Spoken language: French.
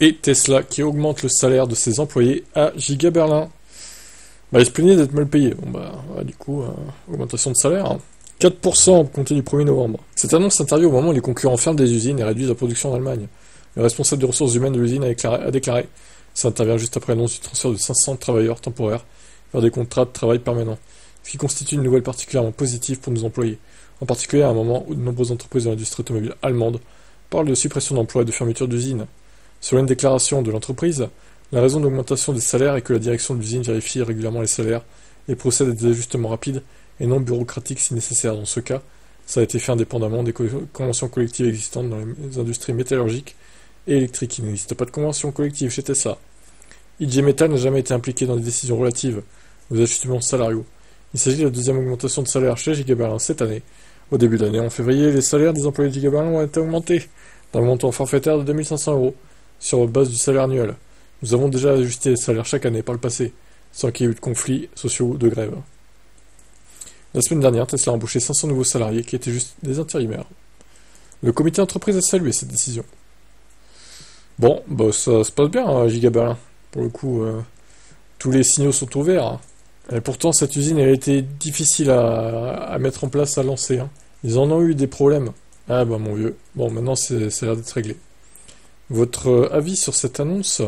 Et Tesla qui augmente le salaire de ses employés à Giga Berlin. Bah, ils se plaignaient d'être mal payés. Bon bah, ouais, du coup, augmentation de salaire, hein. 4% compté du 1er novembre. Cette annonce intervient au moment où les concurrents ferment des usines et réduisent la production en Allemagne. Le responsable des ressources humaines de l'usine a déclaré. Ça intervient juste après l'annonce du transfert de 500 travailleurs temporaires vers des contrats de travail permanents, ce qui constitue une nouvelle particulièrement positive pour nos employés, en particulier à un moment où de nombreuses entreprises de l'industrie automobile allemande parlent de suppression d'emplois et de fermeture d'usines. Selon une déclaration de l'entreprise, la raison d'augmentation des salaires est que la direction de l'usine vérifie régulièrement les salaires et procède à des ajustements rapides et non bureaucratiques si nécessaire. Dans ce cas, ça a été fait indépendamment des conventions collectives existantes dans les industries métallurgiques et électriques. Il n'existe pas de convention collective chez Tesla. IG Metall n'a jamais été impliqué dans des décisions relatives aux ajustements salariaux. Il s'agit de la deuxième augmentation de salaire chez Giga Berlin cette année. Au début de l'année, en février, les salaires des employés de Giga Berlin ont été augmentés d'un montant forfaitaire de 2500 euros sur base du salaire annuel. Nous avons déjà ajusté les salaires chaque année par le passé, sans qu'il y ait eu de conflits sociaux ou de grève. La semaine dernière, Tesla a embauché 500 nouveaux salariés qui étaient juste des intérimaires. Le comité d'entreprise a salué cette décision. Bon, bah ça se passe bien à Giga Berlin. Pour le coup, tous les signaux sont ouverts, hein. Et pourtant, cette usine, elle a été difficile à mettre en place, à lancer, hein. Ils en ont eu des problèmes. Ah bah mon vieux. Bon, maintenant, ça a l'air d'être réglé. Votre avis sur cette annonce?